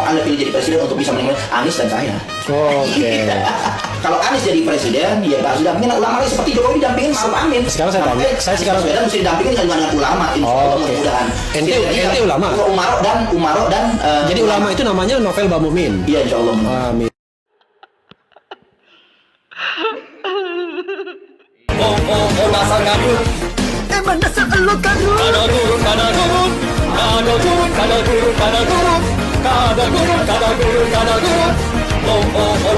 Anda pilih jadi presiden untuk bisa meninggalkan Anies dan saya. Oke. Kalau Anies jadi presiden, ya harus didampingin ulama lain seperti Jokowi didampingin Ma'ruf Amin. Sekarang saya tanya, saya sekarang mesti didampingin dengan ulama. Mudah-mudahan. Ente ulama. Umaro dan jadi ulama itu namanya Novel Bamukmin. Iya, insyaallah. Amin. Dasar kadrun. Emang dasar elu kadrun. Kada turun.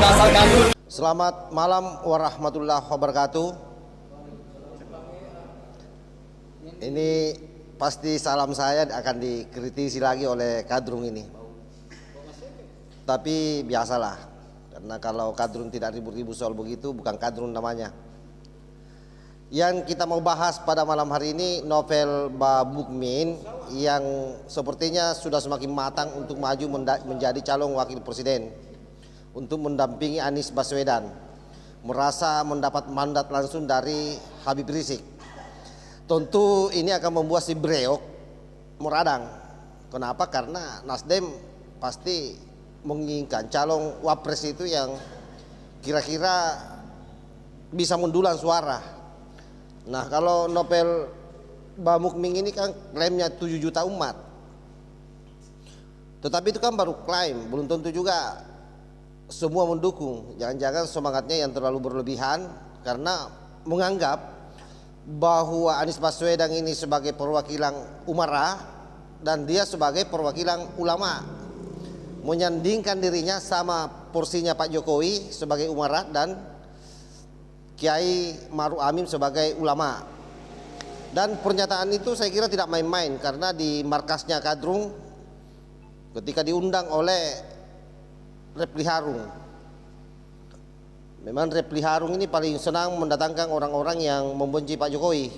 Dasar kadrun. Selamat malam warahmatullahi wabarakatuh. Ini pasti salam saya akan dikritisi lagi oleh Kadrun ini. Tapi biasalah, karena kalau Kadrun tidak ribut-ribut soal begitu, bukan Kadrun namanya. Yang kita mau bahas pada malam hari ini Novel Bamukmin yang sepertinya sudah semakin matang untuk maju menjadi calon wakil presiden untuk mendampingi Anies Baswedan, merasa mendapat mandat langsung dari Habib Rizik. Tentu ini akan membuat si Breok meradang. Kenapa? Karena Nasdem pasti menginginkan calon wapres itu yang kira-kira bisa mendulang suara. Nah, kalau Novel Bamukmin ini kan klaimnya 7 juta umat. Tetapi itu kan baru klaim, belum tentu juga semua mendukung. Jangan-jangan semangatnya yang terlalu berlebihan karena menganggap bahwa Anies Baswedan ini sebagai perwakilan umara dan dia sebagai perwakilan ulama, menyandingkan dirinya sama porsinya Pak Jokowi sebagai umara dan Kiai Ma'ruf Amin sebagai ulama. Dan pernyataan itu saya kira tidak main-main karena di markasnya Kadrun ketika diundang oleh Refli Harun. Memang Refli Harun ini paling senang mendatangkan orang-orang yang membenci Pak Jokowi.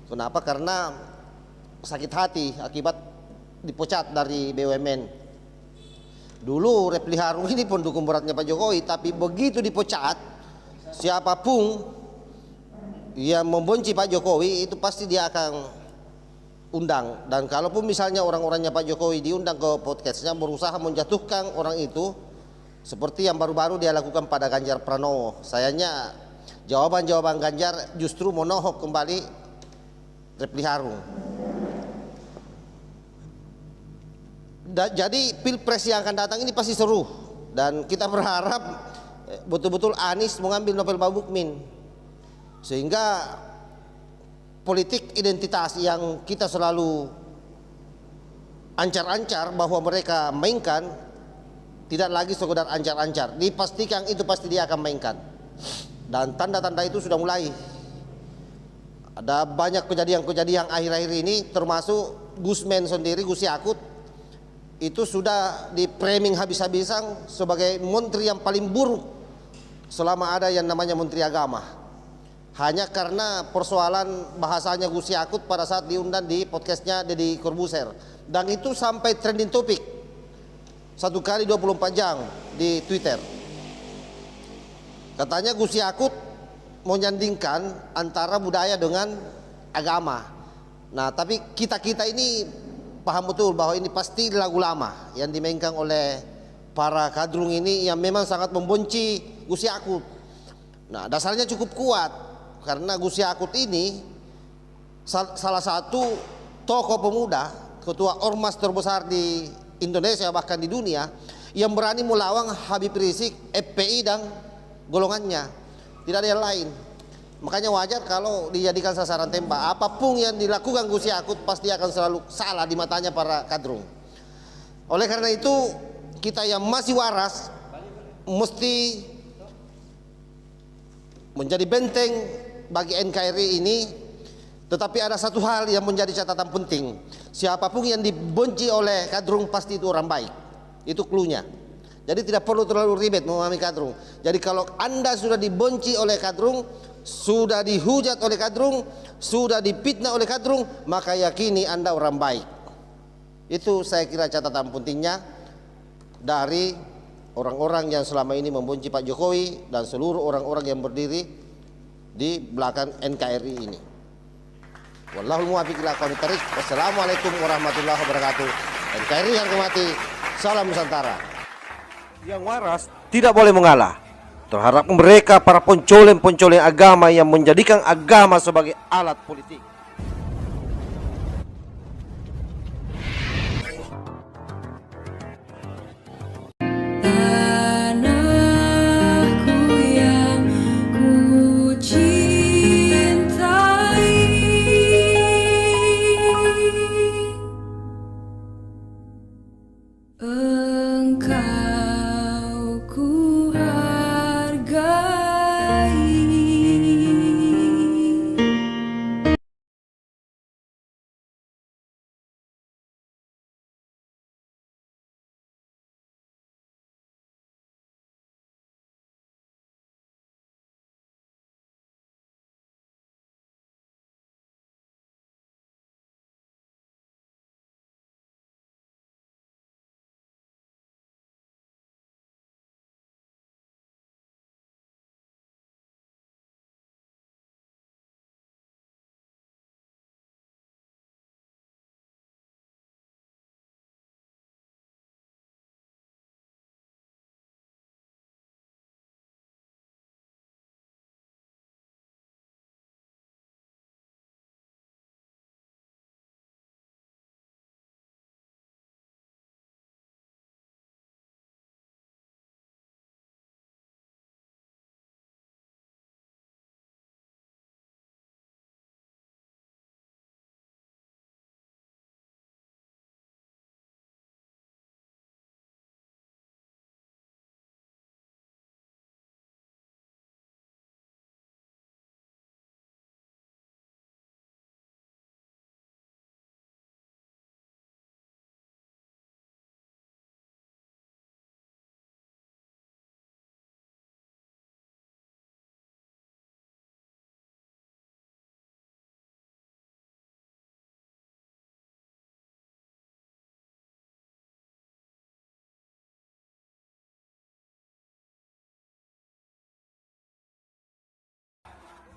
Kenapa? Karena sakit hati akibat dipecat dari BUMN. Dulu Refli Harun ini pendukung beratnya Pak Jokowi, tapi begitu dipecat, siapapun yang membenci Pak Jokowi itu pasti dia akan undang. Dan kalaupun misalnya orang-orangnya Pak Jokowi diundang ke podcastnya, berusaha menjatuhkan orang itu seperti yang baru-baru dia lakukan pada Ganjar Pranowo. Sayangnya jawaban-jawaban Ganjar justru menohok kembali Refli Harun. Jadi pilpres yang akan datang ini pasti seru dan kita berharap betul-betul Anies mengambil Novel Bamukmin sehingga politik identitas yang kita selalu ancar-ancar bahwa mereka mainkan tidak lagi sekedar ancar-ancar, dipastikan itu pasti dia akan mainkan. Dan tanda-tanda itu sudah mulai. Ada banyak kejadian-kejadian akhir-akhir ini, termasuk Gusmen sendiri, Gus Yakut itu sudah di framing habis-habisan sebagai menteri yang paling buruk selama ada yang namanya Menteri Agama. Hanya karena persoalan bahasanya Gus Yakut pada saat diundang di podcastnya Deddy Corbuzier. Dan itu sampai trending topik 1 kali 24 jam di Twitter. Katanya Gus Yakut menyandingkan antara budaya dengan agama. Nah, tapi kita-kita ini paham betul bahwa ini pasti lagu lama yang dimainkan oleh para Kadrun ini yang memang sangat membenci Gus Yakut. Nah, dasarnya cukup kuat karena Gus Yakut ini salah satu tokoh pemuda, ketua ormas terbesar di Indonesia bahkan di dunia yang berani melawan Habib Rizik, FPI dan golongannya. Tidak ada yang lain. Makanya wajar kalau dijadikan sasaran tembak. Apapun yang dilakukan Gus Yakut pasti akan selalu salah di matanya para Kadrun. Oleh karena itu kita yang masih waras mesti menjadi benteng bagi NKRI ini. Tetapi ada satu hal yang menjadi catatan penting. Siapapun yang dibenci oleh Kadrun pasti itu orang baik. Itu cluenya. Jadi tidak perlu terlalu ribet memahami Kadrun. Jadi kalau Anda sudah dibenci oleh Kadrun, sudah dihujat oleh Kadrun, sudah dipitnah oleh Kadrun, maka yakini Anda orang baik. Itu saya kira catatan pentingnya dari orang-orang yang selama ini membenci Pak Jokowi dan seluruh orang-orang yang berdiri di belakang NKRI ini. Wallahul muwaffiq ila aqwamit thoriq. Wassalamualaikum warahmatullahi wabarakatuh. NKRI yang hormati, Salam Nusantara. Yang waras tidak boleh mengalah terhadap mereka para pencoleng-pencoleng agama yang menjadikan agama sebagai alat politik. Tanahku yang ku cintai, engkau ku hargai.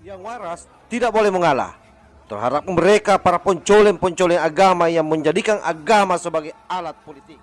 Yang waras tidak boleh mengalah terhadap mereka para pencoleng-pencoleng agama yang menjadikan agama sebagai alat politik.